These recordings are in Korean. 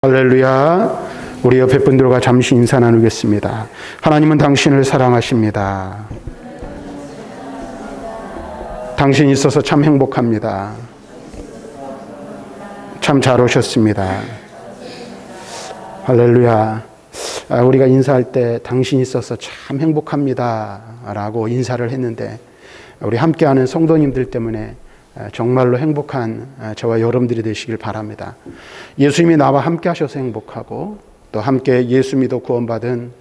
할렐루야. 우리 옆에 분들과 잠시 인사 나누겠습니다. 하나님은 당신을 사랑하십니다. 당신이 있어서 참 행복합니다. 참 잘 오셨습니다. 할렐루야. 우리가 인사할 때 당신이 있어서 참 행복합니다 라고 인사를 했는데, 우리 함께하는 성도님들 때문에 정말로 행복한 저와 여러분들이 되시길 바랍니다. 예수님이 나와 함께 하셔서 행복하고, 또 함께 예수 믿어 구원받은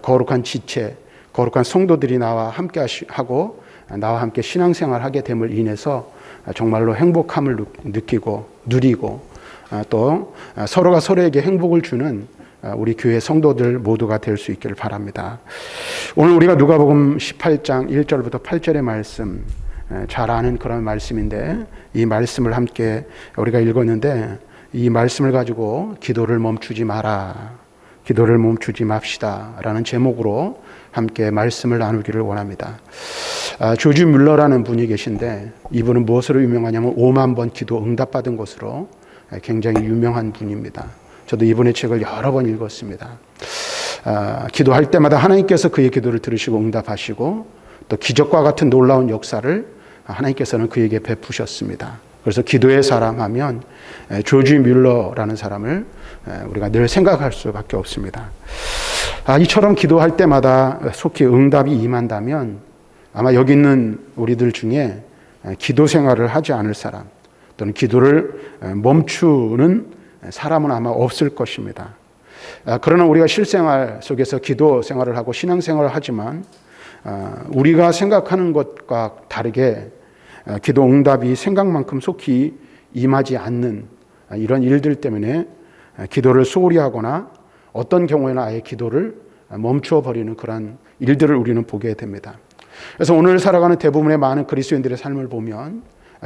거룩한 지체, 거룩한 성도들이 나와 함께 하고 나와 함께 신앙생활 하게 됨을 인해서 정말로 행복함을 느끼고 누리고, 또 서로가 서로에게 행복을 주는 우리 교회 성도들 모두가 될 수 있기를 바랍니다. 오늘 우리가 누가복음 18장 1절부터 8절의 말씀, 잘 아는 그런 말씀인데, 이 말씀을 함께 우리가 읽었는데, 이 말씀을 가지고 기도를 멈추지 마라, 기도를 멈추지 맙시다 라는 제목으로 함께 말씀을 나누기를 원합니다. 조지 뮬러라는 분이 계신데, 이분은 무엇으로 유명하냐면 5만 번 기도 응답받은 것으로 굉장히 유명한 분입니다. 저도 이분의 책을 여러 번 읽었습니다. 기도할 때마다 하나님께서 그의 기도를 들으시고 응답하시고, 또 기적과 같은 놀라운 역사를 하나님께서는 그에게 베푸셨습니다. 그래서 기도의 사람 하면 조지 뮬러라는 사람을 우리가 늘 생각할 수밖에 없습니다. 이처럼 기도할 때마다 속히 응답이 임한다면, 아마 여기 있는 우리들 중에 기도 생활을 하지 않을 사람, 또는 기도를 멈추는 사람은 아마 없을 것입니다. 그러나 우리가 실생활 속에서 기도 생활을 하고 신앙생활을 하지만, 우리가 생각하는 것과 다르게 기도 응답이 생각만큼 속히 임하지 않는 이런 일들 때문에 기도를 소홀히 하거나, 어떤 경우에는 아예 기도를 멈추어 버리는 그런 일들을 우리는 보게 됩니다. 그래서 오늘 살아가는 대부분의 많은 그리스도인들의 삶을 보면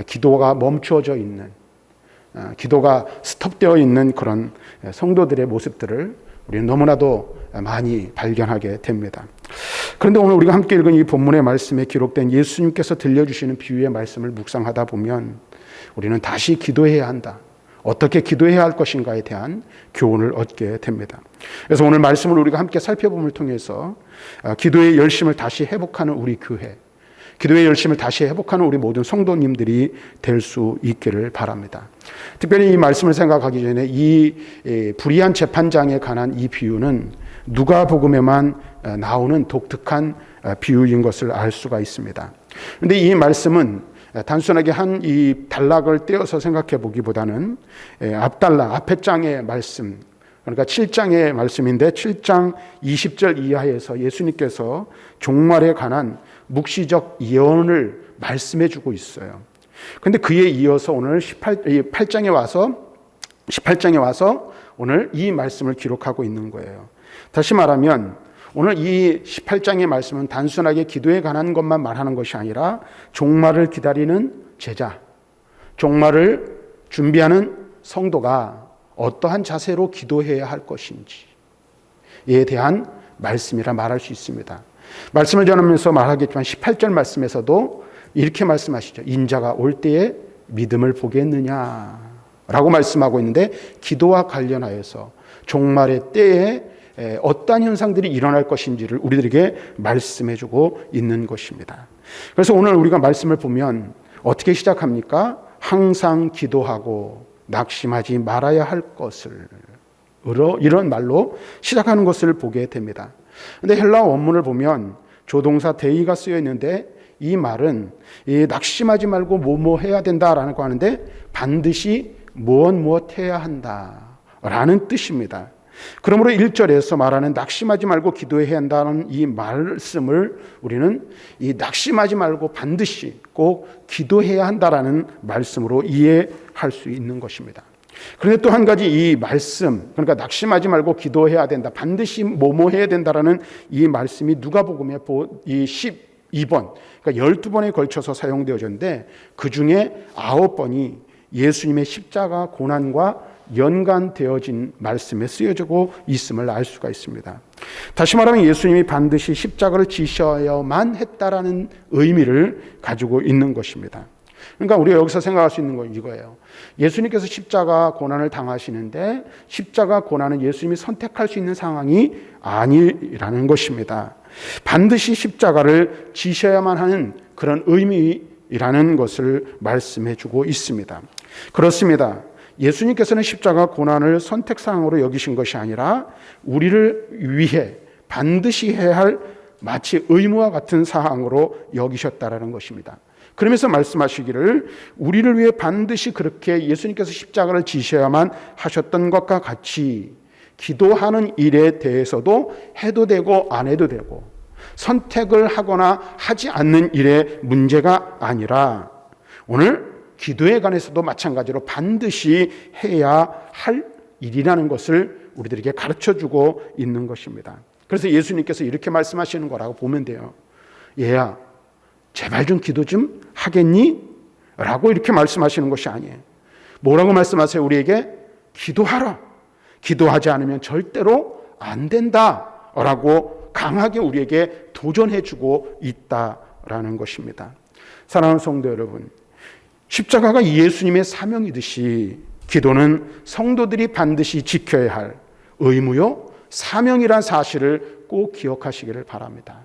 기도가 멈추어져 있는, 기도가 스톱되어 있는 그런 성도들의 모습들을 우리는 너무나도 많이 발견하게 됩니다. 그런데 오늘 우리가 함께 읽은 이 본문의 말씀에 기록된 예수님께서 들려주시는 비유의 말씀을 묵상하다 보면, 우리는 다시 기도해야 한다, 어떻게 기도해야 할 것인가에 대한 교훈을 얻게 됩니다. 그래서 오늘 말씀을 우리가 함께 살펴봄을 통해서 기도의 열심을 다시 회복하는 우리 교회, 기도의 열심을 다시 회복하는 우리 모든 성도님들이 될 수 있기를 바랍니다. 특별히 이 말씀을 생각하기 전에 이 불의한 재판장에 관한 이 비유는 누가복음에만 나오는 독특한 비유인 것을 알 수가 있습니다. 그런데 이 말씀은 단순하게 한 이 단락을 떼어서 생각해 보기보다는 앞단락, 앞에 장의 말씀, 그러니까 7장의 말씀인데 7장 20절 이하에서 예수님께서 종말에 관한 묵시적 예언을 말씀해 주고 있어요. 그런데 그에 이어서 오늘 18장에 와서 오늘 이 말씀을 기록하고 있는 거예요. 다시 말하면 오늘 이 18장의 말씀은 단순하게 기도에 관한 것만 말하는 것이 아니라, 종말을 기다리는 제자, 종말을 준비하는 성도가 어떠한 자세로 기도해야 할 것인지에 대한 말씀이라 말할 수 있습니다. 말씀을 전하면서 말하겠지만 18절 말씀에서도 이렇게 말씀하시죠. 인자가 올 때에 믿음을 보겠느냐 라고 말씀하고 있는데, 기도와 관련하여서 종말의 때에 어떠한 현상들이 일어날 것인지를 우리들에게 말씀해주고 있는 것입니다. 그래서 오늘 우리가 말씀을 보면 어떻게 시작합니까? 항상 기도하고 낙심하지 말아야 할 것을, 이런 말로 시작하는 것을 보게 됩니다. 그런데 헬라어 원문을 보면 조동사 데이가 쓰여 있는데, 이 말은 낙심하지 말고 뭐뭐 해야 된다라는 거 하는데, 반드시 무엇 해야 한다라는 뜻입니다. 그러므로 1절에서 말하는 낙심하지 말고 기도해야 한다는 이 말씀을 우리는 이 낙심하지 말고 반드시 꼭 기도해야 한다라는 말씀으로 이해할 수 있는 것입니다. 그런데 또 한 가지 이 말씀, 그러니까 낙심하지 말고 기도해야 된다, 반드시 뭐뭐 해야 된다라는 이 말씀이 누가복음의 이 12번, 그러니까 12번에 걸쳐서 사용되어졌는데, 그 중에 9번이 예수님의 십자가 고난과 연관되어진 말씀에 쓰여지고 있음을 알 수가 있습니다. 다시 말하면 예수님이 반드시 십자가를 지셔야만 했다라는 의미를 가지고 있는 것입니다. 그러니까 우리가 여기서 생각할 수 있는 건 이거예요. 예수님께서 십자가 고난을 당하시는데 십자가 고난은 예수님이 선택할 수 있는 상황이 아니라는 것입니다. 반드시 십자가를 지셔야만 하는 그런 의미라는 것을 말씀해 주고 있습니다. 그렇습니다. 예수님께서는 십자가 고난을 선택사항으로 여기신 것이 아니라 우리를 위해 반드시 해야 할 마치 의무와 같은 사항으로 여기셨다라는 것입니다. 그러면서 말씀하시기를 우리를 위해 반드시 그렇게 예수님께서 십자가를 지셔야만 하셨던 것과 같이 기도하는 일에 대해서도 해도 되고 안 해도 되고 선택을 하거나 하지 않는 일의 문제가 아니라 오늘 기도에 관해서도 마찬가지로 반드시 해야 할 일이라는 것을 우리들에게 가르쳐주고 있는 것입니다. 그래서 예수님께서 이렇게 말씀하시는 거라고 보면 돼요. 얘야, 제발 좀 기도 좀 하겠니? 라고 이렇게 말씀하시는 것이 아니에요. 뭐라고 말씀하세요? 우리에게 기도하라. 기도하지 않으면 절대로 안 된다. 라고 강하게 우리에게 도전해주고 있다라는 것입니다. 사랑하는 성도 여러분, 십자가가 예수님의 사명이듯이 기도는 성도들이 반드시 지켜야 할 의무요, 사명이란 사실을 꼭 기억하시기를 바랍니다.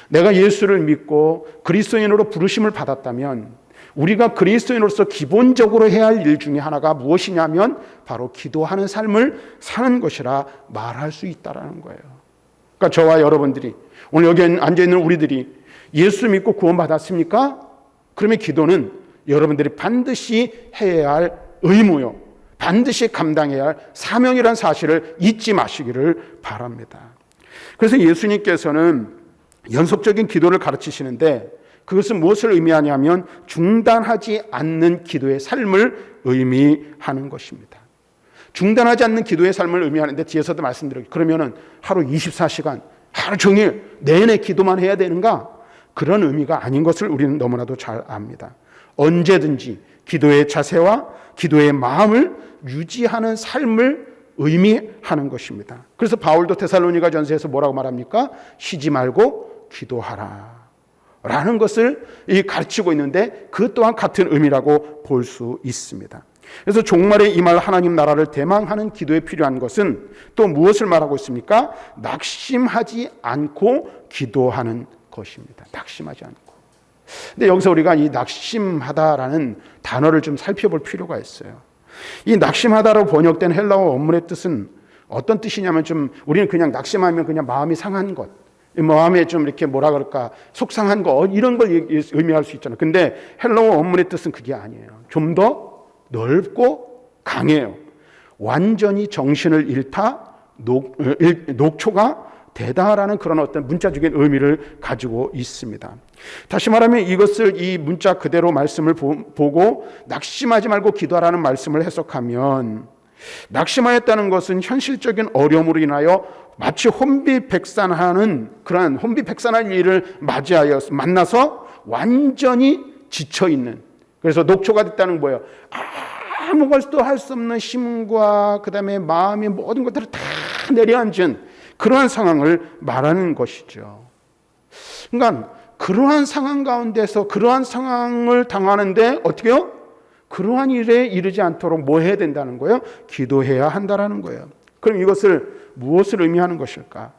내가 예수를 믿고 그리스도인으로 부르심을 받았다면 우리가 그리스도인으로서 기본적으로 해야 할 일 중에 하나가 무엇이냐면 바로 기도하는 삶을 사는 것이라 말할 수 있다는 거예요. 그러니까 저와 여러분들이 오늘 여기 앉아있는 우리들이 예수 믿고 구원받았습니까? 그러면 기도는 여러분들이 반드시 해야 할 의무요, 반드시 감당해야 할 사명이라는 사실을 잊지 마시기를 바랍니다. 그래서 예수님께서는 연속적인 기도를 가르치시는데 그것은 무엇을 의미하냐면 중단하지 않는 기도의 삶을 의미하는 것입니다. 중단하지 않는 기도의 삶을 의미하는데 뒤에서도 말씀드렸죠. 그러면은 하루 24시간 하루 종일 내내 기도만 해야 되는가? 그런 의미가 아닌 것을 우리는 너무나도 잘 압니다. 언제든지 기도의 자세와 기도의 마음을 유지하는 삶을 의미하는 것입니다. 그래서 바울도 데살로니가 전서에서 뭐라고 말합니까? 쉬지 말고 기도하라 라는 것을 가르치고 있는데 그 또한 같은 의미라고 볼 수 있습니다. 그래서 종말에 임할 하나님 나라를 대망하는 기도에 필요한 것은 또 무엇을 말하고 있습니까? 낙심하지 않고 기도하는 것입니다. 낙심하지 않고. 근데 여기서 우리가 이 낙심하다라는 단어를 좀 살펴볼 필요가 있어요. 이 낙심하다로 번역된 헬라어 원문의 뜻은 어떤 뜻이냐면 좀 우리는 그냥 낙심하면 그냥 마음이 상한 것, 마음에 좀 이렇게 뭐라 그럴까 속상한 것 이런 걸 의미할 수 있잖아요. 근데 헬라어 원문의 뜻은 그게 아니에요. 좀 더 넓고 강해요. 완전히 정신을 잃다, 녹초가 되다라는 그런 어떤 문자적인 의미를 가지고 있습니다. 다시 말하면 이것을 이 문자 그대로 말씀을 보고 낙심하지 말고 기도하라는 말씀을 해석하면 낙심하였다는 것은 현실적인 어려움으로 인하여 마치 혼비백산하는 그런 혼비백산할 일을 만나서 완전히 지쳐있는, 그래서 녹초가 됐다는 거예요. 아무것도 할 수 없는 힘과 그 다음에 마음의 모든 것들을 다 내려앉은 그러한 상황을 말하는 것이죠. 그러니까 그러한 상황 가운데서 그러한 상황을 당하는데 어떻게 해요? 그러한 일에 이르지 않도록 뭐 해야 된다는 거예요? 기도해야 한다는 거예요. 그럼 이것을 무엇을 의미하는 것일까?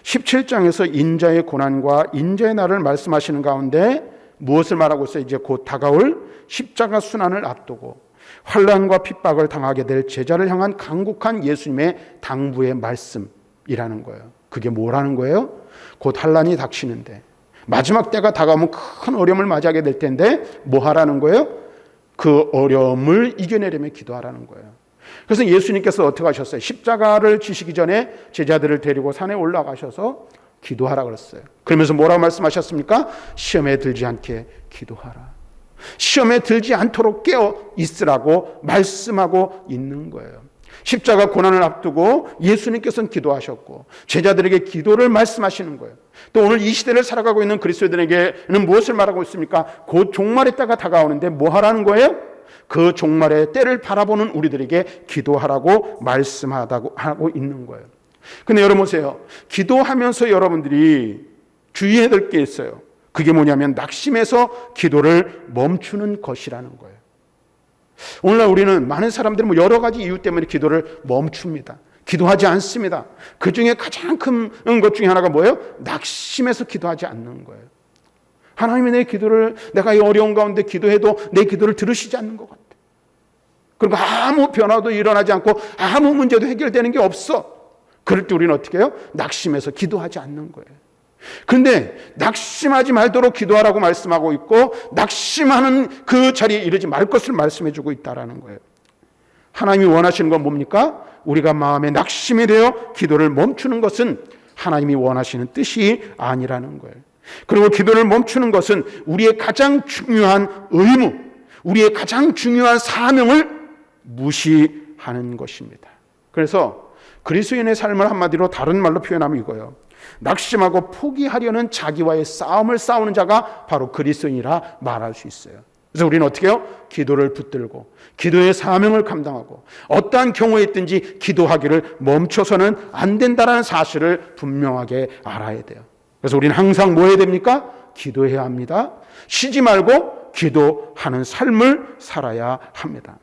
17장에서 인자의 고난과 인자의 날을 말씀하시는 가운데 무엇을 말하고 있어요? 이제 곧 다가올 십자가 순환을 앞두고 환난과 핍박을 당하게 될 제자를 향한 간곡한 예수님의 당부의 말씀이라는 거예요. 그게 뭐라는 거예요? 곧 환난이 닥치는데 마지막 때가 다가오면 큰 어려움을 맞이하게 될 텐데 뭐 하라는 거예요? 그 어려움을 이겨내려면 기도하라는 거예요. 그래서 예수님께서 어떻게 하셨어요? 십자가를 지시기 전에 제자들을 데리고 산에 올라가셔서 기도하라 그랬어요. 그러면서 뭐라고 말씀하셨습니까? 시험에 들지 않게 기도하라. 시험에 들지 않도록 깨어 있으라고 말씀하고 있는 거예요. 십자가 고난을 앞두고 예수님께서는 기도하셨고 제자들에게 기도를 말씀하시는 거예요. 또 오늘 이 시대를 살아가고 있는 그리스도인들에게는 무엇을 말하고 있습니까? 곧 종말의 때가 다가오는데 뭐 하라는 거예요? 그 종말의 때를 바라보는 우리들에게 기도하라고 말씀하고 있는 거예요. 근데 여러분 보세요. 기도하면서 여러분들이 주의해야 될 게 있어요. 그게 뭐냐면 낙심해서 기도를 멈추는 것이라는 거예요. 오늘날 우리는 많은 사람들이 여러 가지 이유 때문에 기도를 멈춥니다. 기도하지 않습니다. 그 중에 가장 큰 것 중에 하나가 뭐예요? 낙심해서 기도하지 않는 거예요. 하나님이 내 기도를, 내가 이 어려운 가운데 기도해도 내 기도를 들으시지 않는 것 같아. 그리고 아무 변화도 일어나지 않고 아무 문제도 해결되는 게 없어. 그럴 때 우리는 어떻게 해요? 낙심해서 기도하지 않는 거예요. 그런데 낙심하지 말도록 기도하라고 말씀하고 있고, 낙심하는 그 자리에 이르지 말 것을 말씀해 주고 있다는 거예요. 하나님이 원하시는 건 뭡니까? 우리가 마음에 낙심이 되어 기도를 멈추는 것은 하나님이 원하시는 뜻이 아니라는 거예요. 그리고 기도를 멈추는 것은 우리의 가장 중요한 의무, 우리의 가장 중요한 사명을 무시하는 것입니다. 그래서 그리스도인의 삶을 한마디로 다른 말로 표현하면 이거예요. 낙심하고 포기하려는 자기와의 싸움을 싸우는 자가 바로 그리스도인이라 말할 수 있어요. 그래서 우리는 어떻게 해요? 기도를 붙들고 기도의 사명을 감당하고 어떠한 경우에 있든지 기도하기를 멈춰서는 안 된다는 사실을 분명하게 알아야 돼요. 그래서 우리는 항상 뭐 해야 됩니까? 기도해야 합니다. 쉬지 말고 기도하는 삶을 살아야 합니다.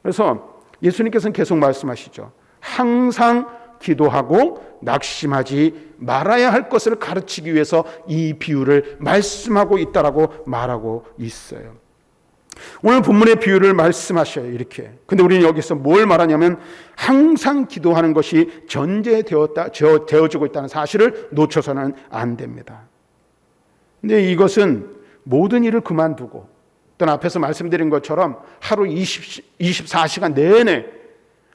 그래서 예수님께서는 계속 말씀하시죠. 항상 기도하고 낙심하지 말아야 할 것을 가르치기 위해서 이 비유를 말씀하고 있다라고 말하고 있어요. 오늘 본문의 비유를 말씀하셔요. 이렇게. 근데 우리는 여기서 뭘 말하냐면 항상 기도하는 것이 전제되어지고 있다는 사실을 놓쳐서는 안 됩니다. 근데 이것은 모든 일을 그만두고 또는 앞에서 말씀드린 것처럼 하루 24시간 내내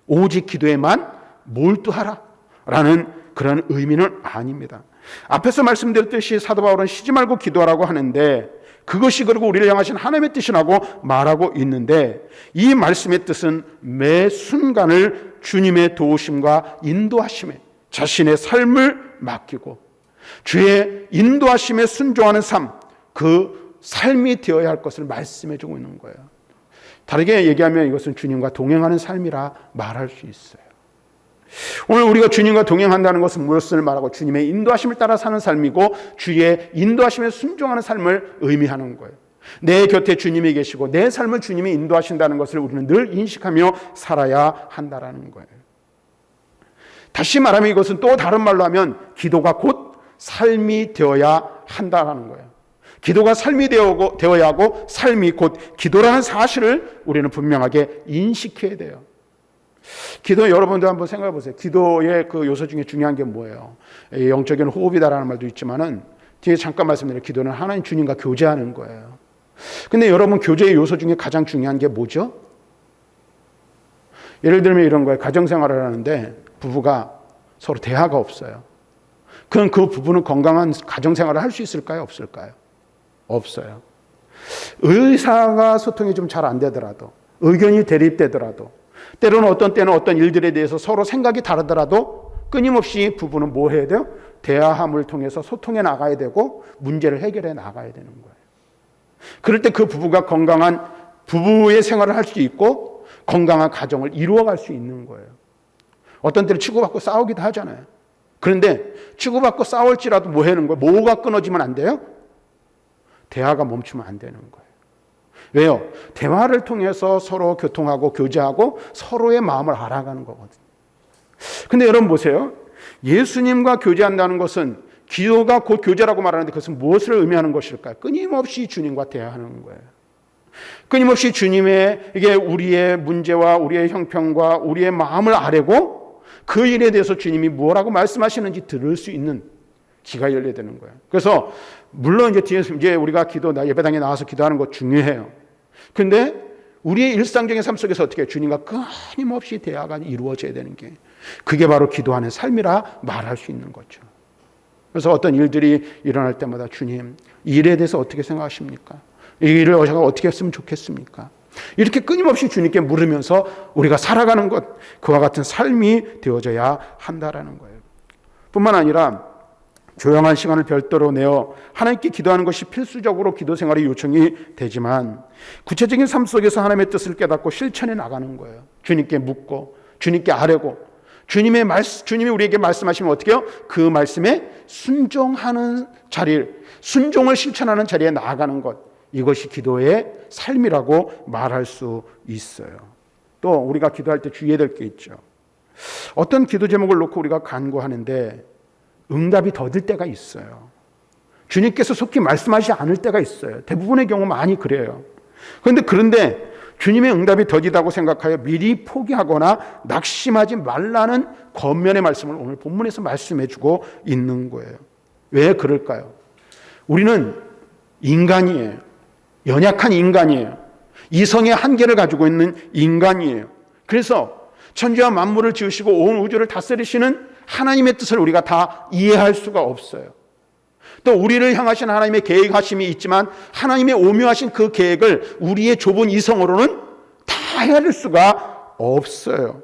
오직 기도에만 몰두하라 라는 그런 의미는 아닙니다. 앞에서 말씀드렸듯이 사도 바울은 쉬지 말고 기도하라고 하는데 그것이 그리고 우리를 향하신 하나님의 뜻이라고 말하고 있는데 이 말씀의 뜻은 매 순간을 주님의 도우심과 인도하심에 자신의 삶을 맡기고 주의 인도하심에 순종하는 삶, 그 삶이 되어야 할 것을 말씀해 주고 있는 거예요. 다르게 얘기하면 이것은 주님과 동행하는 삶이라 말할 수 있어요. 오늘 우리가 주님과 동행한다는 것은 무엇을 말하고 주님의 인도하심을 따라 사는 삶이고 주의 인도하심에 순종하는 삶을 의미하는 거예요. 내 곁에 주님이 계시고 내 삶을 주님이 인도하신다는 것을 우리는 늘 인식하며 살아야 한다는 거예요. 다시 말하면 이것은 또 다른 말로 하면 기도가 곧 삶이 되어야 한다는 거예요. 기도가 삶이 되어야 하고 삶이 곧 기도라는 사실을 우리는 분명하게 인식해야 돼요. 기도 여러분들 한번 생각해 보세요. 기도의 그 요소 중에 중요한 게 뭐예요? 영적인 호흡이다라는 말도 있지만은 뒤에 잠깐 말씀드린 기도는 하나님 주님과 교제하는 거예요. 근데 여러분 교제의 요소 중에 가장 중요한 게 뭐죠? 예를 들면 이런 거예요. 가정생활을 하는데 부부가 서로 대화가 없어요. 그럼 그 부부는 건강한 가정생활을 할 수 있을까요? 없을까요? 없어요. 의사가 소통이 좀 잘 안 되더라도 의견이 대립되더라도 때로는 어떤 때는 어떤 일들에 대해서 서로 생각이 다르더라도 끊임없이 부부는 뭐 해야 돼요? 대화함을 통해서 소통해 나가야 되고 문제를 해결해 나가야 되는 거예요. 그럴 때 그 부부가 건강한 부부의 생활을 할 수 있고 건강한 가정을 이루어갈 수 있는 거예요. 어떤 때는 치고받고 싸우기도 하잖아요. 그런데 치고받고 싸울지라도 뭐 하는 거예요? 뭐가 끊어지면 안 돼요? 대화가 멈추면 안 되는 거예요. 왜요? 대화를 통해서 서로 교통하고 교제하고 서로의 마음을 알아가는 거거든요. 근데 여러분 보세요. 예수님과 교제한다는 것은 기도가 곧 교제라고 말하는데 그것은 무엇을 의미하는 것일까요? 끊임없이 주님과 대화하는 거예요. 끊임없이 주님에게 우리의 문제와 우리의 형편과 우리의 마음을 아뢰고 그 일에 대해서 주님이 뭐라고 말씀하시는지 들을 수 있는 귀가 열려야 되는 거예요. 그래서 물론 이제 우리가 예배당에 나와서 기도하는 거 중요해요. 근데 우리의 일상적인 삶 속에서 어떻게 주님과 끊임없이 대화가 이루어져야 되는 게 그게 바로 기도하는 삶이라 말할 수 있는 거죠. 그래서 어떤 일들이 일어날 때마다 주님, 이 일에 대해서 어떻게 생각하십니까? 이 일을 제가 어떻게 했으면 좋겠습니까? 이렇게 끊임없이 주님께 물으면서 우리가 살아가는 것, 그와 같은 삶이 되어져야 한다라는 거예요. 뿐만 아니라 조용한 시간을 별도로 내어 하나님께 기도하는 것이 필수적으로 기도 생활의 요청이 되지만 구체적인 삶 속에서 하나님의 뜻을 깨닫고 실천해 나가는 거예요. 주님께 묻고 주님께 아뢰고 주님이 우리에게 말씀하시면 어떻게 해요? 그 말씀에 순종하는 순종을 실천하는 자리에 나아가는 것. 이것이 기도의 삶이라고 말할 수 있어요. 또 우리가 기도할 때 주의해야 될 게 있죠. 어떤 기도 제목을 놓고 우리가 간구하는데 응답이 더딜 때가 있어요. 주님께서 속히 말씀하시지 않을 때가 있어요. 대부분의 경우 많이 그래요. 그런데 주님의 응답이 더디다고 생각하여 미리 포기하거나 낙심하지 말라는 권면의 말씀을 오늘 본문에서 말씀해 주고 있는 거예요. 왜 그럴까요? 우리는 인간이에요. 연약한 인간이에요. 이성의 한계를 가지고 있는 인간이에요. 그래서 천지와 만물을 지으시고 온 우주를 다스리시는 하나님의 뜻을 우리가 다 이해할 수가 없어요. 또 우리를 향하신 하나님의 계획하심이 있지만 하나님의 오묘하신 그 계획을 우리의 좁은 이성으로는 다 헤아릴 수가 없어요.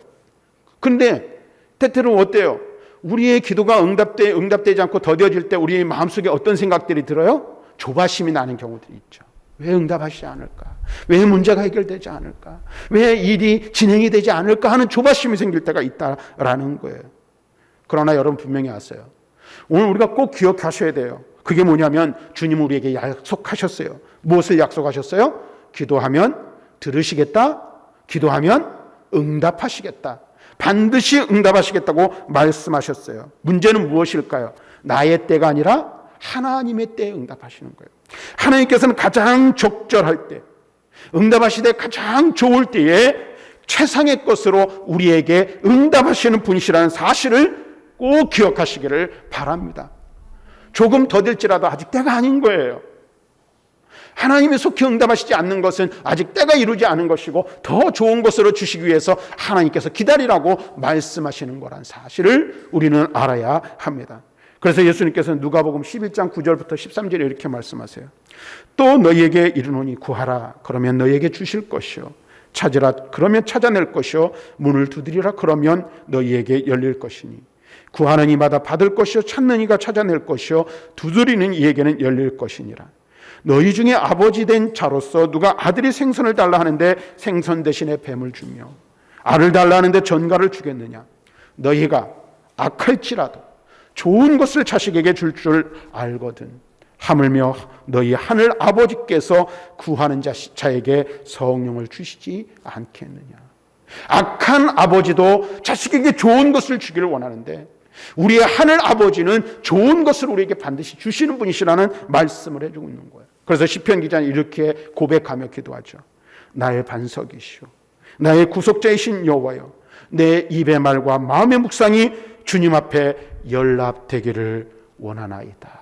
그런데 때때로 어때요? 우리의 기도가 응답되지 않고 더뎌질 때 우리의 마음속에 어떤 생각들이 들어요? 조바심이 나는 경우들이 있죠. 왜 응답하시지 않을까? 왜 문제가 해결되지 않을까? 왜 일이 진행이 되지 않을까 하는 조바심이 생길 때가 있다라는 거예요. 그러나 여러분 분명히 아세요. 오늘 우리가 꼭 기억하셔야 돼요. 그게 뭐냐면 주님은 우리에게 약속하셨어요. 무엇을 약속하셨어요? 기도하면 들으시겠다. 기도하면 응답하시겠다. 반드시 응답하시겠다고 말씀하셨어요. 문제는 무엇일까요? 나의 때가 아니라 하나님의 때에 응답하시는 거예요. 하나님께서는 가장 적절할 때, 응답하시되 가장 좋을 때에 최상의 것으로 우리에게 응답하시는 분이시라는 사실을 꼭 기억하시기를 바랍니다. 조금 더딜지라도 아직 때가 아닌 거예요. 하나님이 속히 응답하시지 않는 것은 아직 때가 이루지 않은 것이고 더 좋은 것으로 주시기 위해서 하나님께서 기다리라고 말씀하시는 거란 사실을 우리는 알아야 합니다. 그래서 예수님께서는 누가복음 11장 9절부터 13절에 이렇게 말씀하세요. 또 너희에게 이르노니 구하라 그러면 너희에게 주실 것이요 찾으라 그러면 찾아낼 것이요 문을 두드리라 그러면 너희에게 열릴 것이니 구하는 이마다 받을 것이요 찾는 이가 찾아낼 것이요 두드리는 이에게는 열릴 것이니라. 너희 중에 아버지 된 자로서 누가 아들이 생선을 달라 하는데 생선 대신에 뱀을 주며 알을 달라 하는데 전갈을 주겠느냐. 너희가 악할지라도 좋은 것을 자식에게 줄 알거든 하물며 너희 하늘 아버지께서 구하는 자에게 성령을 주시지 않겠느냐. 악한 아버지도 자식에게 좋은 것을 주기를 원하는데 우리의 하늘 아버지는 좋은 것을 우리에게 반드시 주시는 분이시라는 말씀을 해주고 있는 거예요. 그래서 시편 기자는 이렇게 고백하며 기도하죠. 나의 반석이시오 나의 구속자이신 여호와여 내 입의 말과 마음의 묵상이 주님 앞에 연락되기를 원하나이다.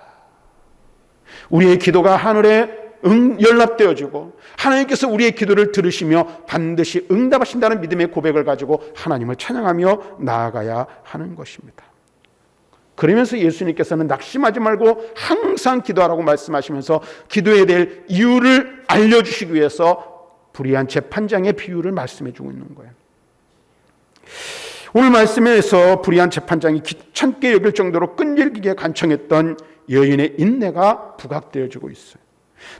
우리의 기도가 하늘에 연락되어지고 하나님께서 우리의 기도를 들으시며 반드시 응답하신다는 믿음의 고백을 가지고 하나님을 찬양하며 나아가야 하는 것입니다. 그러면서 예수님께서는 낙심하지 말고 항상 기도하라고 말씀하시면서 기도해야 될 이유를 알려주시기 위해서 불의한 재판장의 비유를 말씀해 주고 있는 거예요. 오늘 말씀에서 불의한 재판장이 귀찮게 여길 정도로 끈질기게 간청했던 여인의 인내가 부각되어지고 있어요.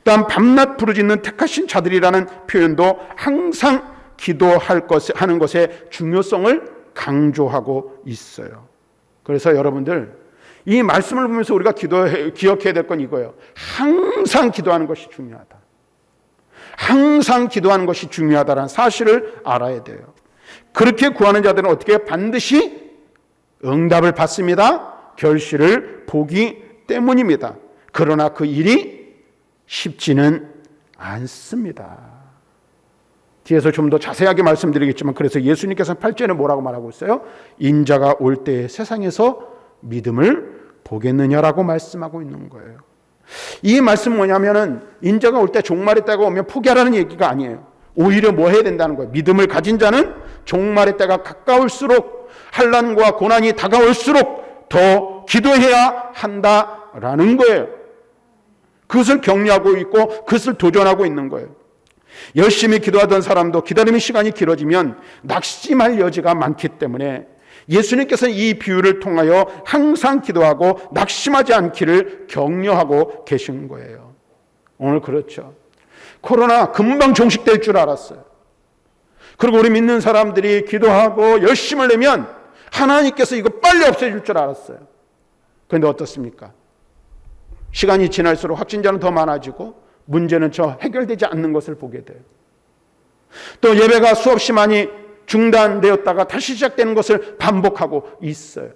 또한 밤낮 부르짖는 택하신 자들이라는 표현도 항상 하는 것의 중요성을 강조하고 있어요. 그래서 여러분들 이 말씀을 보면서 우리가 기억해야 될 건 이거예요. 항상 기도하는 것이 중요하다. 항상 기도하는 것이 중요하다는 사실을 알아야 돼요. 그렇게 구하는 자들은 어떻게 반드시 응답을 받습니다. 결실을 보기 때문입니다. 그러나 그 일이 쉽지는 않습니다. 뒤에서 좀 더 자세하게 말씀드리겠지만 그래서 예수님께서는 8절에 뭐라고 말하고 있어요? 인자가 올 때 세상에서 믿음을 보겠느냐라고 말씀하고 있는 거예요. 이 말씀은 뭐냐면은 인자가 올 때 종말의 때가 오면 포기하라는 얘기가 아니에요. 오히려 뭐 해야 된다는 거예요. 믿음을 가진 자는 종말의 때가 가까울수록 환난과 고난이 다가올수록 더 기도해야 한다라는 거예요. 그것을 격려하고 있고 그것을 도전하고 있는 거예요. 열심히 기도하던 사람도 기다림의 시간이 길어지면 낙심할 여지가 많기 때문에 예수님께서는 이 비유를 통하여 항상 기도하고 낙심하지 않기를 격려하고 계신 거예요. 오늘 그렇죠. 코로나 금방 종식될 줄 알았어요. 그리고 우리 믿는 사람들이 기도하고 열심을 내면 하나님께서 이거 빨리 없애줄 줄 알았어요. 그런데 어떻습니까? 시간이 지날수록 확진자는 더 많아지고 문제는 저 해결되지 않는 것을 보게 돼요. 또 예배가 수없이 많이 중단되었다가 다시 시작되는 것을 반복하고 있어요.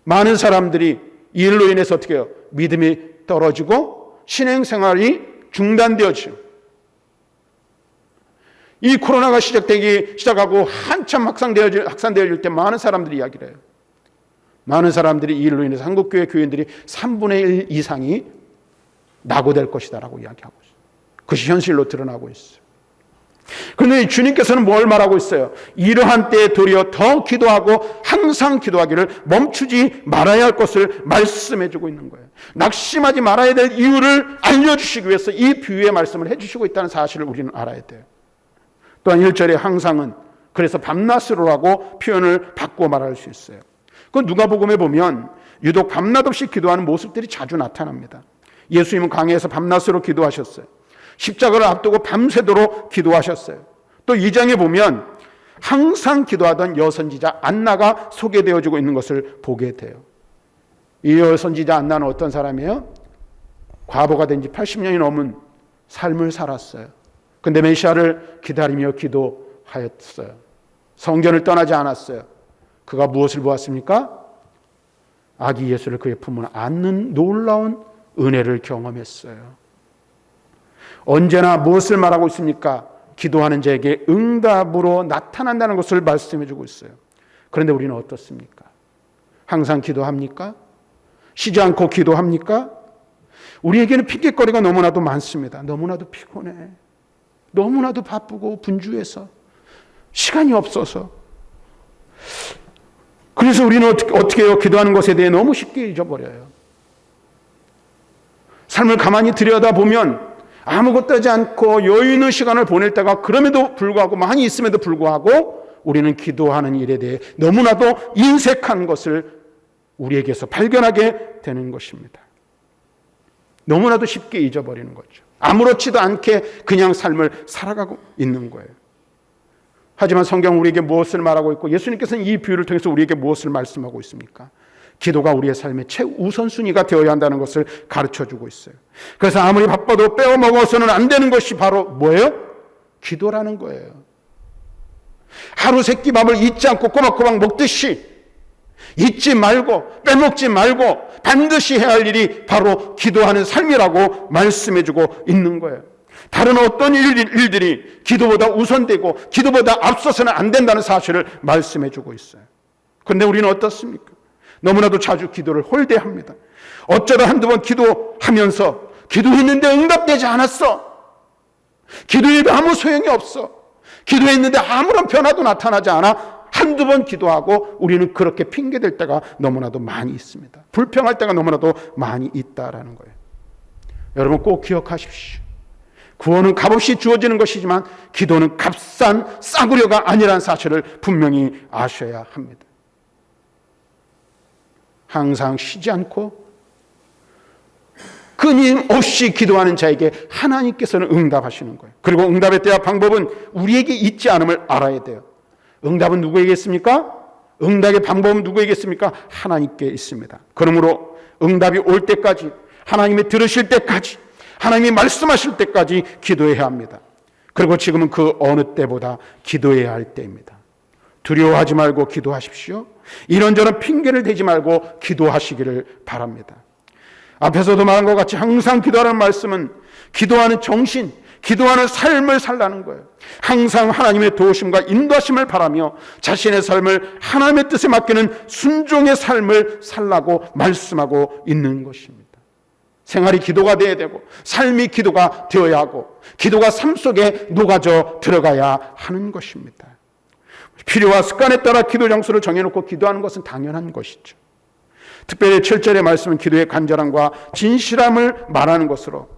많은 사람들이 이 일로 인해서 어떻게 해요? 믿음이 떨어지고 신앙생활이 중단되어지죠. 이 코로나가 시작하고 한참 확산되어질 때 많은 사람들이 이야기를 해요. 많은 사람들이 이 일로 인해서 한국교회 교인들이 3분의 1 이상이 낙오될 것이다라고 이야기하고 있어요. 그것이 현실로 드러나고 있어요. 그런데 주님께서는 뭘 말하고 있어요? 이러한 때에 도리어 더 기도하고 항상 기도하기를 멈추지 말아야 할 것을 말씀해주고 있는 거예요. 낙심하지 말아야 될 이유를 알려주시기 위해서 이 비유의 말씀을 해주시고 있다는 사실을 우리는 알아야 돼요. 또한 1절의 항상은 그래서 밤낮으로라고 표현을 바꾸어 말할 수 있어요. 그 누가복음에 보면 유독 밤낮 없이 기도하는 모습들이 자주 나타납니다. 예수님은 강에서 밤낮으로 기도하셨어요. 십자가를 앞두고 밤새도록 기도하셨어요. 또 2장에 보면 항상 기도하던 여선지자 안나가 소개되어지고 있는 것을 보게 돼요. 이 여선지자 안나는 어떤 사람이에요? 과부가 된 지 80년이 넘은 삶을 살았어요. 근데 메시아를 기다리며 기도하였어요. 성전을 떠나지 않았어요. 그가 무엇을 보았습니까? 아기 예수를 그의 품에 안는 놀라운 은혜를 경험했어요. 언제나 무엇을 말하고 있습니까? 기도하는 자에게 응답으로 나타난다는 것을 말씀해 주고 있어요. 그런데 우리는 어떻습니까? 항상 기도합니까? 쉬지 않고 기도합니까? 우리에게는 핑계거리가 너무나도 많습니다. 너무나도 피곤해. 너무나도 바쁘고 분주해서 시간이 없어서. 그래서 우리는 어떻게 해요? 기도하는 것에 대해 너무 쉽게 잊어버려요. 삶을 가만히 들여다보면 아무것도 하지 않고 여유 있는 시간을 보낼 때가 그럼에도 불구하고 많이 있음에도 불구하고 우리는 기도하는 일에 대해 너무나도 인색한 것을 우리에게서 발견하게 되는 것입니다. 너무나도 쉽게 잊어버리는 거죠. 아무렇지도 않게 그냥 삶을 살아가고 있는 거예요. 하지만 성경은 우리에게 무엇을 말하고 있고 예수님께서는 이 비유를 통해서 우리에게 무엇을 말씀하고 있습니까? 기도가 우리의 삶의 최우선순위가 되어야 한다는 것을 가르쳐주고 있어요. 그래서 아무리 바빠도 빼어 먹어서는 안 되는 것이 바로 뭐예요? 기도라는 거예요. 하루 세끼 밥을 잊지 않고 꼬박꼬박 먹듯이 잊지 말고 빼먹지 말고 반드시 해야 할 일이 바로 기도하는 삶이라고 말씀해주고 있는 거예요. 다른 어떤 일들이 기도보다 우선되고 기도보다 앞서서는 안 된다는 사실을 말씀해주고 있어요. 그런데 우리는 어떻습니까? 너무나도 자주 기도를 홀대합니다. 어쩌다 한두 번 기도하면서 기도했는데 응답되지 않았어. 기도해도 아무 소용이 없어. 기도했는데 아무런 변화도 나타나지 않아. 한두 번 기도하고 우리는 그렇게 핑계댈 때가 너무나도 많이 있습니다. 불평할 때가 너무나도 많이 있다라는 거예요. 여러분 꼭 기억하십시오. 구원은 값없이 주어지는 것이지만 기도는 값싼 싸구려가 아니라는 사실을 분명히 아셔야 합니다. 항상 쉬지 않고 끊임없이 기도하는 자에게 하나님께서는 응답하시는 거예요. 그리고 응답의 때와 방법은 우리에게 있지 않음을 알아야 돼요. 응답은 누구에게 있습니까? 응답의 방법은 누구에게 있습니까? 하나님께 있습니다. 그러므로 응답이 올 때까지, 하나님이 들으실 때까지, 하나님이 말씀하실 때까지 기도해야 합니다. 그리고 지금은 그 어느 때보다 기도해야 할 때입니다. 두려워하지 말고 기도하십시오. 이런저런 핑계를 대지 말고 기도하시기를 바랍니다. 앞에서도 말한 것 같이 항상 기도하라는 말씀은 기도하는 정신, 기도하는 삶을 살라는 거예요. 항상 하나님의 도우심과 인도하심을 바라며 자신의 삶을 하나님의 뜻에 맡기는 순종의 삶을 살라고 말씀하고 있는 것입니다. 생활이 기도가 되어야 되고 삶이 기도가 되어야 하고 기도가 삶 속에 녹아져 들어가야 하는 것입니다. 필요와 습관에 따라 기도 장소를 정해놓고 기도하는 것은 당연한 것이죠. 특별히 7절의 말씀은 기도의 간절함과 진실함을 말하는 것으로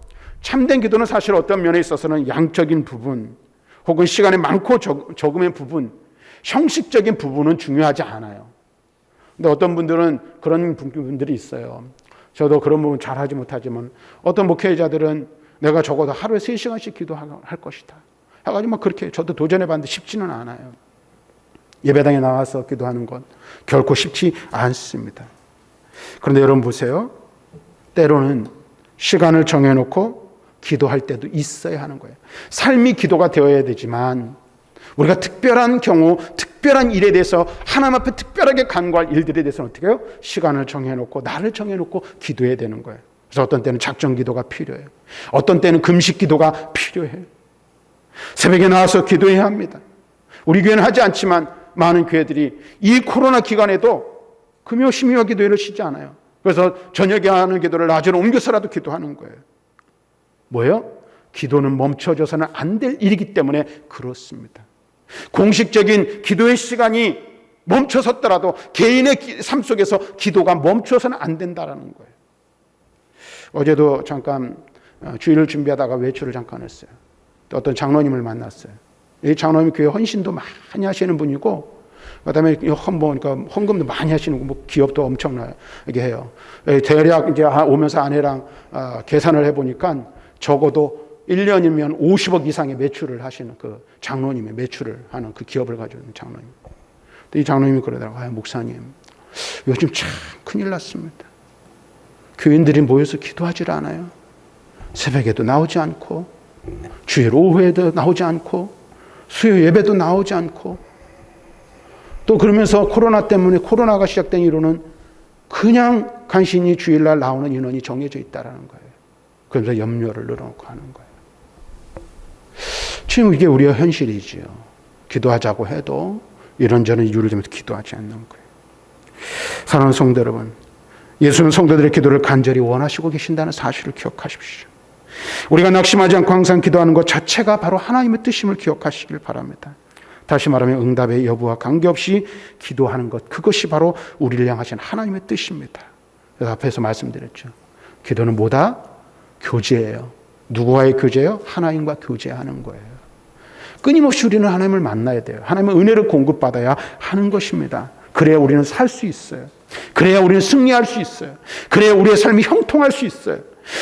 참된 기도는 사실 어떤 면에 있어서는 양적인 부분 혹은 시간이 많고 적음의 부분, 형식적인 부분은 중요하지 않아요. 근데 어떤 분들은 그런 분들이 있어요. 저도 그런 부분 잘하지 못하지만 어떤 목회자들은 내가 적어도 하루에 3시간씩 기도할 것이다 해가지고 막 그렇게 저도 도전해봤는데 쉽지는 않아요. 예배당에 나와서 기도하는 건 결코 쉽지 않습니다. 그런데 여러분 보세요. 때로는 시간을 정해놓고 기도할 때도 있어야 하는 거예요. 삶이 기도가 되어야 되지만 우리가 특별한 경우, 특별한 일에 대해서 하나님 앞에 특별하게 간구할 일들에 대해서는 어떻게 해요? 시간을 정해놓고 날을 정해놓고 기도해야 되는 거예요. 그래서 어떤 때는 작정 기도가 필요해요. 어떤 때는 금식 기도가 필요해요. 새벽에 나와서 기도해야 합니다. 우리 교회는 하지 않지만 많은 교회들이 이 코로나 기간에도 금요 심야와 기도회를 쉬지 않아요. 그래서 저녁에 하는 기도를 낮으로 옮겨서라도 기도하는 거예요. 뭐예요? 기도는 멈춰져서는 안 될 일이기 때문에 그렇습니다. 공식적인 기도의 시간이 멈춰섰더라도 개인의 삶 속에서 기도가 멈춰서는 안 된다는 거예요. 어제도 잠깐 주일을 준비하다가 외출을 잠깐 했어요. 또 어떤 장로님을 만났어요. 이 장로님이 교회 헌신도 많이 하시는 분이고, 그다음에 헌금도 많이 하시는 거, 뭐 기업도 엄청나게 해요. 대략 이제 오면서 아내랑 계산을 해보니까 적어도 1년이면 50억 이상의 매출을 하시는 그 장로님의 매출을 하는 그 기업을 가지고 있는 장로님. 이 장로님이 그러더라고요. 목사님, 요즘 참 큰일 났습니다. 교인들이 모여서 기도하질 않아요. 새벽에도 나오지 않고, 주일 오후에도 나오지 않고, 수요 예배도 나오지 않고, 또 그러면서 코로나 때문에 코로나가 시작된 이후로는 그냥 간신히 주일날 나오는 인원이 정해져 있다는 거예요. 그러면서 염려를 늘어놓고 하는 거예요. 지금 이게 우리의 현실이지요. 기도하자고 해도 이런저런 이유를 들면서 기도하지 않는 거예요. 사랑하는 성도 여러분, 예수는 성도들의 기도를 간절히 원하시고 계신다는 사실을 기억하십시오. 우리가 낙심하지 않고 항상 기도하는 것 자체가 바로 하나님의 뜻임을 기억하시길 바랍니다. 다시 말하면 응답의 여부와 관계없이 기도하는 것, 그것이 바로 우리를 향하신 하나님의 뜻입니다. 그래서 앞에서 말씀드렸죠. 기도는 뭐다? 교제예요. 누구와의 교제예요? 하나님과 교제하는 거예요. 끊임없이 우리는 하나님을 만나야 돼요. 하나님의 은혜를 공급받아야 하는 것입니다. 그래야 우리는 살 수 있어요. 그래야 우리는 승리할 수 있어요. 그래야 우리의 삶이 형통할 수 있어요.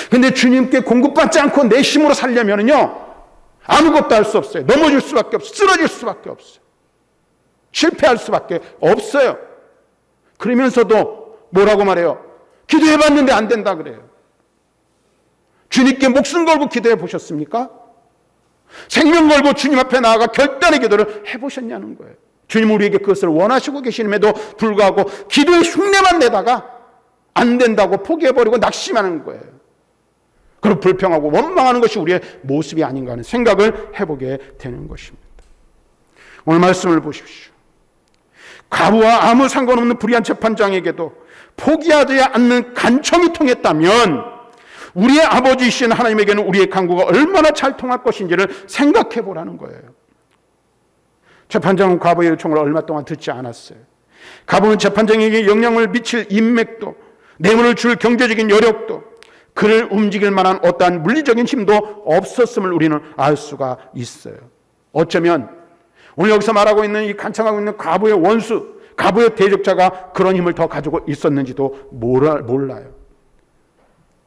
근데 주님께 공급받지 않고 내 힘으로 살려면요, 아무것도 할 수 없어요. 넘어질 수밖에 없어요. 쓰러질 수밖에 없어요. 실패할 수밖에 없어요. 그러면서도 뭐라고 말해요? 기도해봤는데 안 된다 그래요. 주님께 목숨 걸고 기도해 보셨습니까? 생명 걸고 주님 앞에 나아가 결단의 기도를 해보셨냐는 거예요. 주님 우리에게 그것을 원하시고 계심에도 불구하고 기도의 흉내만 내다가 안 된다고 포기해버리고 낙심하는 거예요. 그리고 불평하고 원망하는 것이 우리의 모습이 아닌가 하는 생각을 해보게 되는 것입니다. 오늘 말씀을 보십시오. 과부와 아무 상관없는 불의한 재판장에게도 포기하지 않는 간청이 통했다면 우리의 아버지이신 하나님에게는 우리의 간구가 얼마나 잘 통할 것인지를 생각해 보라는 거예요. 재판장은 과부의 요청을 얼마 동안 듣지 않았어요. 과부는 재판장에게 영향을 미칠 인맥도, 뇌물을 줄 경제적인 여력도, 그를 움직일 만한 어떠한 물리적인 힘도 없었음을 우리는 알 수가 있어요. 어쩌면 오늘 여기서 말하고 있는 이 간청하고 있는 과부의 원수, 과부의 대적자가 그런 힘을 더 가지고 있었는지도 몰라요.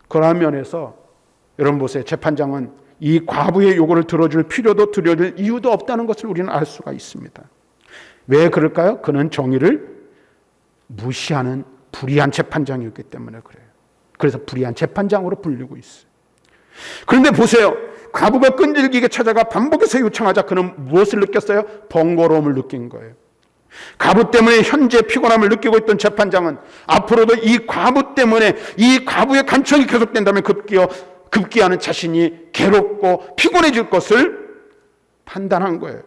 그러한 면에서 여러분 보세요. 재판장은 이 과부의 요구를 들어줄 필요도 들어줄 이유도 없다는 것을 우리는 알 수가 있습니다. 왜 그럴까요? 그는 정의를 무시하는 불의한 재판장이었기 때문에 그래요. 그래서 불의한 재판장으로 불리고 있어요. 그런데 보세요. 과부가 끈질기게 찾아가 반복해서 요청하자 그는 무엇을 느꼈어요? 번거로움을 느낀 거예요. 과부 때문에 현재 피곤함을 느끼고 있던 재판장은 앞으로도 이 과부 때문에 이 과부의 간청이 계속된다면 급기야는 자신이 괴롭고 피곤해질 것을 판단한 거예요.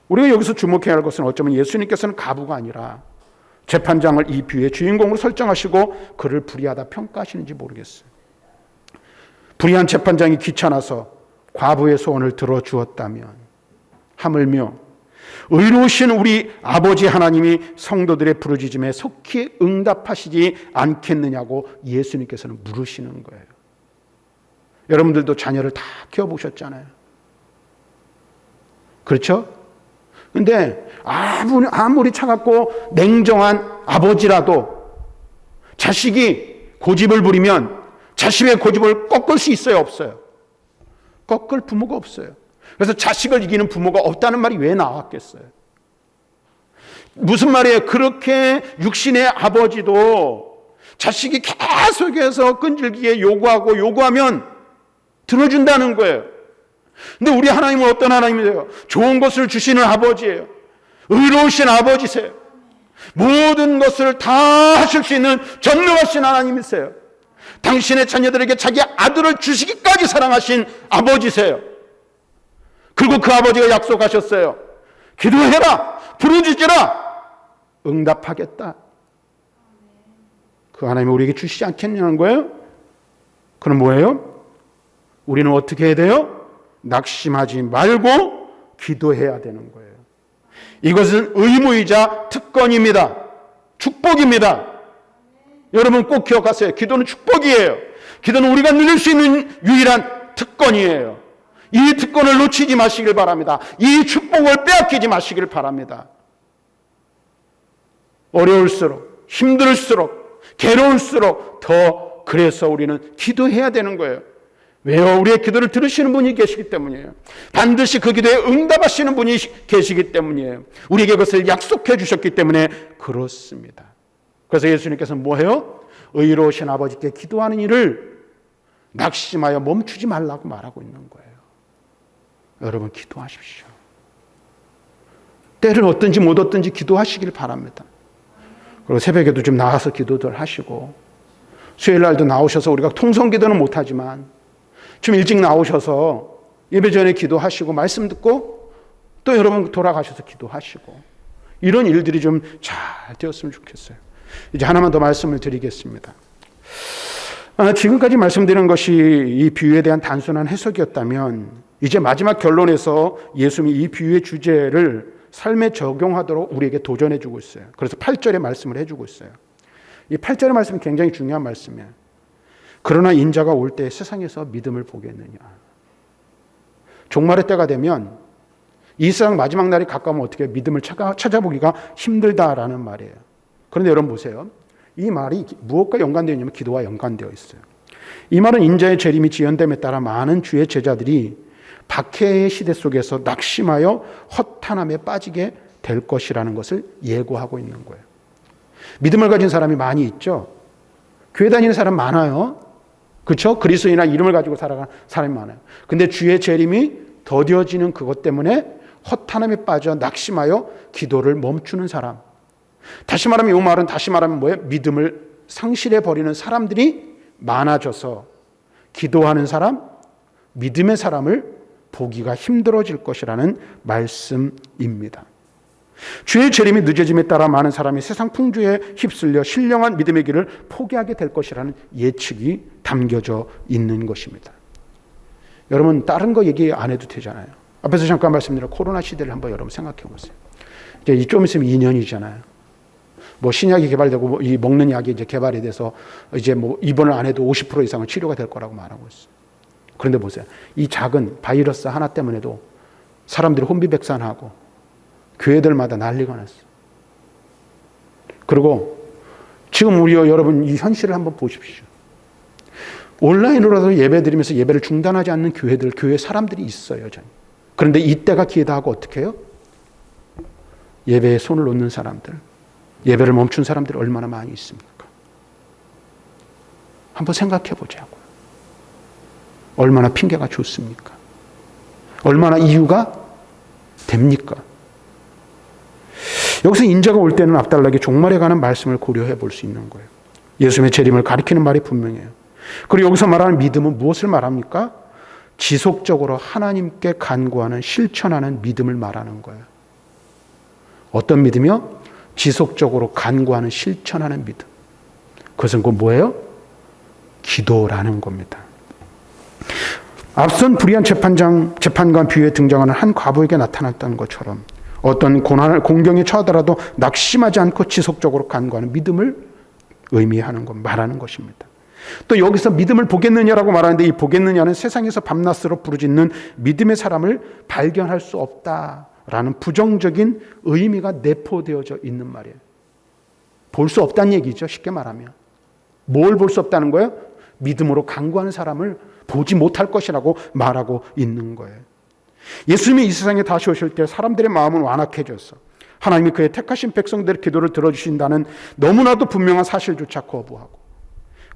우리가 여기서 주목해야 할 것은 어쩌면 예수님께서는 과부가 아니라 재판장을 이 비유의 주인공으로 설정하시고 그를 불의하다 평가하시는지 모르겠어요. 불의한 재판장이 귀찮아서 과부의 소원을 들어주었다면 하물며 의로우신 우리 아버지 하나님이 성도들의 부르짖음에 속히 응답하시지 않겠느냐고 예수님께서는 물으시는 거예요. 여러분들도 자녀를 다 키워보셨잖아요. 그렇죠? 근데 아무리 차갑고 냉정한 아버지라도 자식이 고집을 부리면 자식의 고집을 꺾을 수 있어요? 없어요? 꺾을 부모가 없어요. 그래서 자식을 이기는 부모가 없다는 말이 왜 나왔겠어요? 무슨 말이에요? 그렇게 육신의 아버지도 자식이 계속해서 끈질기게 요구하면 들어준다는 거예요. 근데 우리 하나님은 어떤 하나님이세요? 좋은 것을 주시는 아버지예요. 의로우신 아버지세요. 모든 것을 다 하실 수 있는 전능하신 하나님이세요. 당신의 자녀들에게 자기 아들을 주시기까지 사랑하신 아버지세요. 그리고 그 아버지가 약속하셨어요. 기도해라, 부르짖으라, 응답하겠다. 그 하나님이 우리에게 주시지 않겠냐는 거예요. 그럼 뭐예요? 우리는 어떻게 해야 돼요? 낙심하지 말고 기도해야 되는 거예요. 이것은 의무이자 특권입니다. 축복입니다. 여러분 꼭 기억하세요. 기도는 축복이에요. 기도는 우리가 누릴 수 있는 유일한 특권이에요. 이 특권을 놓치지 마시길 바랍니다. 이 축복을 빼앗기지 마시길 바랍니다. 어려울수록, 힘들수록, 괴로울수록 더 그래서 우리는 기도해야 되는 거예요. 왜요? 우리의 기도를 들으시는 분이 계시기 때문이에요. 반드시 그 기도에 응답하시는 분이 계시기 때문이에요. 우리에게 그것을 약속해 주셨기 때문에 그렇습니다. 그래서 예수님께서는 뭐해요? 의로우신 아버지께 기도하는 일을 낙심하여 멈추지 말라고 말하고 있는 거예요. 여러분 기도하십시오. 때를 얻든지 못 얻든지 기도하시길 바랍니다. 그리고 새벽에도 좀 나와서 기도들 하시고, 수요일날도 나오셔서 우리가 통성기도는 못하지만 좀 일찍 나오셔서 예배 전에 기도하시고 말씀 듣고 또 여러분 돌아가셔서 기도하시고, 이런 일들이 좀 잘 되었으면 좋겠어요. 이제 하나만 더 말씀을 드리겠습니다. 지금까지 말씀드린 것이 이 비유에 대한 단순한 해석이었다면, 이제 마지막 결론에서 예수님이 이 비유의 주제를 삶에 적용하도록 우리에게 도전해 주고 있어요. 그래서 8절의 말씀을 해주고 있어요. 이 8절의 말씀은 굉장히 중요한 말씀이에요. 그러나 인자가 올 때 세상에서 믿음을 보겠느냐. 종말의 때가 되면 이 세상 마지막 날이 가까우면 어떻게 믿음을 찾아보기가 힘들다라는 말이에요. 그런데 여러분 보세요. 이 말이 무엇과 연관되어 있냐면 기도와 연관되어 있어요. 이 말은 인자의 재림이 지연됨에 따라 많은 주의 제자들이 박해의 시대 속에서 낙심하여 허탄함에 빠지게 될 것이라는 것을 예고하고 있는 거예요. 믿음을 가진 사람이 많이 있죠. 교회 다니는 사람 많아요. 그렇죠? 그리스도인이나 이름을 가지고 살아가는 사람이 많아요. 근데 주의 재림이 더뎌지는 그것 때문에 허탄함에 빠져 낙심하여 기도를 멈추는 사람. 다시 말하면 이 말은 다시 말하면 뭐예요? 믿음을 상실해 버리는 사람들이 많아져서 기도하는 사람, 믿음의 사람을 보기가 힘들어질 것이라는 말씀입니다. 주의 재림이 늦어짐에 따라 많은 사람이 세상 풍조에 휩쓸려 신령한 믿음의 길을 포기하게 될 것이라는 예측이 담겨져 있는 것입니다. 여러분 다른 거 얘기 안 해도 되잖아요. 앞에서 잠깐 말씀드린 코로나 시대를 한번 여러분 생각해 보세요. 이제 좀 있으면 2년이잖아요. 뭐 신약이 개발되고 이 먹는 약이 이제 개발이 돼서 이제 뭐 입원을 안 해도 50% 이상은 치료가 될 거라고 말하고 있어요. 그런데 보세요. 이 작은 바이러스 하나 때문에도 사람들이 혼비백산하고 교회들마다 난리가 났어요. 그리고 지금 우리 여러분 이 현실을 한번 보십시오. 온라인으로라도 예배 드리면서 예배를 중단하지 않는 교회들, 교회 사람들이 있어요. 여전히. 그런데 이때가 기회다 하고 어떻게 해요? 예배에 손을 놓는 사람들, 예배를 멈춘 사람들이 얼마나 많이 있습니까? 한번 생각해 보자고요. 얼마나 핑계가 좋습니까? 얼마나 이유가 됩니까? 여기서 인자가 올 때는 앞달나게 종말에 관한 말씀을 고려해 볼 수 있는 거예요. 예수님의 재림을 가리키는 말이 분명해요. 그리고 여기서 말하는 믿음은 무엇을 말합니까? 지속적으로 하나님께 간구하는 실천하는 믿음을 말하는 거예요. 어떤 믿음이요? 지속적으로 간구하는 실천하는 믿음. 그것은 그 뭐예요? 기도라는 겁니다. 앞선 불의한 재판관 비유에 등장하는 한 과부에게 나타났던 것처럼 어떤 고난을 공경에 처하더라도 낙심하지 않고 지속적으로 간구하는 믿음을 의미하는 것, 말하는 것입니다. 또 여기서 믿음을 보겠느냐라고 말하는데 이 보겠느냐는 세상에서 밤낮으로 부르짖는 믿음의 사람을 발견할 수 없다라는 부정적인 의미가 내포되어져 있는 말이에요. 볼 수 없다는 얘기죠. 쉽게 말하면. 뭘 볼 수 없다는 거예요? 믿음으로 간구하는 사람을 보지 못할 것이라고 말하고 있는 거예요. 예수님이 이 세상에 다시 오실 때 사람들의 마음은 완악해져서 하나님이 그의 택하신 백성들의 기도를 들어주신다는 너무나도 분명한 사실조차 거부하고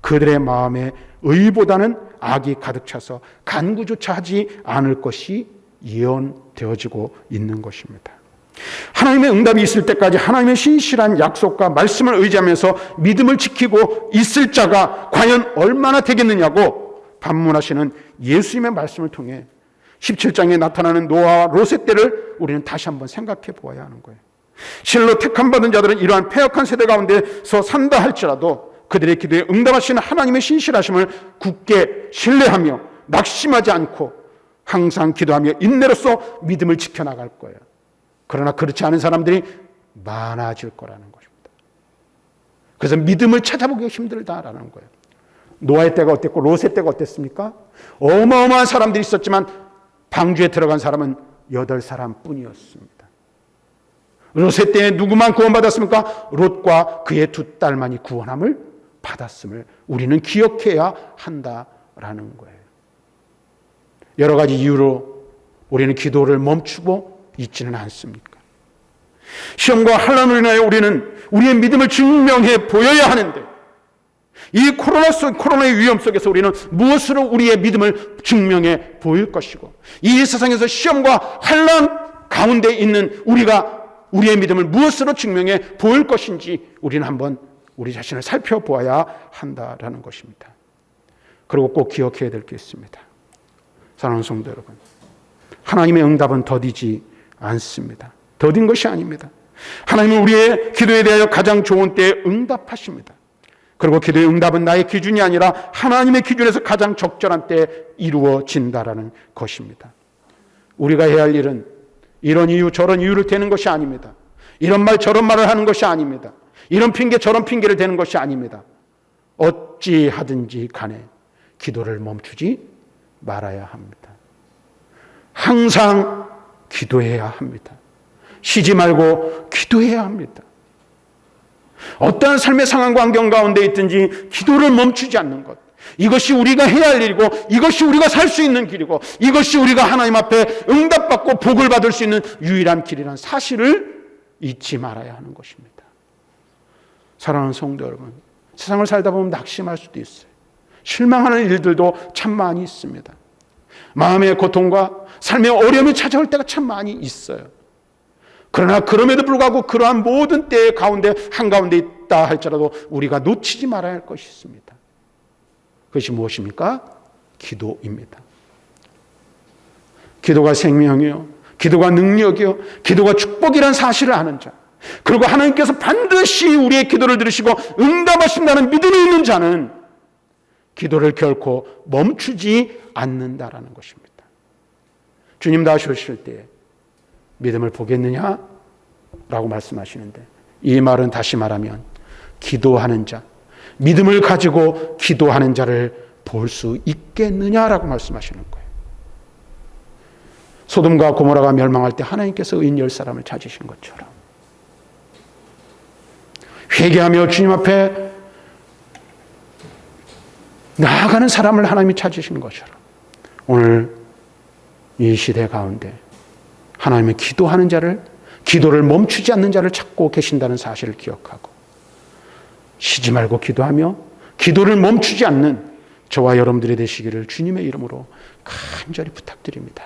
그들의 마음에 의보다는 악이 가득 차서 간구조차 하지 않을 것이 예언되어지고 있는 것입니다. 하나님의 응답이 있을 때까지 하나님의 신실한 약속과 말씀을 의지하면서 믿음을 지키고 있을 자가 과연 얼마나 되겠느냐고 반문하시는 예수님의 말씀을 통해 17장에 나타나는 노아와 롯의 때를 우리는 다시 한번 생각해 보아야 하는 거예요. 실로 택함받은 자들은 이러한 패역한 세대 가운데서 산다 할지라도 그들의 기도에 응답하시는 하나님의 신실하심을 굳게 신뢰하며 낙심하지 않고 항상 기도하며 인내로써 믿음을 지켜나갈 거예요. 그러나 그렇지 않은 사람들이 많아질 거라는 것입니다. 그래서 믿음을 찾아보기가 힘들다라는 거예요. 노아의 때가 어땠고 롯의 때가 어땠습니까? 어마어마한 사람들이 있었지만 방주에 들어간 사람은 8사람 뿐이었습니다. 롯의 때에 누구만 구원받았습니까? 롯과 그의 2딸만이 구원함을 받았음을 우리는 기억해야 한다라는 거예요. 여러 가지 이유로 우리는 기도를 멈추고 있지는 않습니까? 시험과 환난으로 인하여 우리는 우리의 믿음을 증명해 보여야 하는데 이 코로나의 위험 속에서 우리는 무엇으로 우리의 믿음을 증명해 보일 것이고 이 세상에서 시험과 환난 가운데 있는 우리의 믿음을 무엇으로 증명해 보일 것인지 우리는 한번 우리 자신을 살펴보아야 한다라는 것입니다. 그리고 꼭 기억해야 될 게 있습니다. 사랑하는 성도 여러분, 하나님의 응답은 더디지 않습니다. 더딘 것이 아닙니다. 하나님은 우리의 기도에 대하여 가장 좋은 때에 응답하십니다. 그리고 기도의 응답은 나의 기준이 아니라 하나님의 기준에서 가장 적절한 때에 이루어진다라는 것입니다. 우리가 해야 할 일은 이런 이유 저런 이유를 대는 것이 아닙니다. 이런 말 저런 말을 하는 것이 아닙니다. 이런 핑계 저런 핑계를 대는 것이 아닙니다. 어찌하든지 간에 기도를 멈추지 말아야 합니다. 항상 기도해야 합니다. 쉬지 말고 기도해야 합니다. 어떠한 삶의 상황과 환경 가운데 있든지 기도를 멈추지 않는 것, 이것이 우리가 해야 할 일이고 이것이 우리가 살 수 있는 길이고 이것이 우리가 하나님 앞에 응답받고 복을 받을 수 있는 유일한 길이라는 사실을 잊지 말아야 하는 것입니다. 사랑하는 성도 여러분, 세상을 살다 보면 낙심할 수도 있어요. 실망하는 일들도 참 많이 있습니다. 마음의 고통과 삶의 어려움이 찾아올 때가 참 많이 있어요. 그러나 그럼에도 불구하고 그러한 모든 때의 가운데 한가운데 있다 할지라도 우리가 놓치지 말아야 할 것이 있습니다. 그것이 무엇입니까? 기도입니다. 기도가 생명이요, 기도가 능력이요, 기도가 축복이라는 사실을 아는 자, 그리고 하나님께서 반드시 우리의 기도를 들으시고 응답하신다는 믿음이 있는 자는 기도를 결코 멈추지 않는다라는 것입니다. 주님 다시 오실 때에 믿음을 보겠느냐? 라고 말씀하시는데 이 말은 다시 말하면 기도하는 자, 믿음을 가지고 기도하는 자를 볼 수 있겠느냐라고 말씀하시는 거예요. 소돔과 고모라가 멸망할 때 하나님께서 의인 10사람을 찾으신 것처럼 회개하며 주님 앞에 나아가는 사람을 하나님이 찾으시는 것처럼 오늘 이 시대 가운데 하나님의 기도하는 자를, 기도를 멈추지 않는 자를 찾고 계신다는 사실을 기억하고 쉬지 말고 기도하며 기도를 멈추지 않는 저와 여러분들이 되시기를 주님의 이름으로 간절히 부탁드립니다.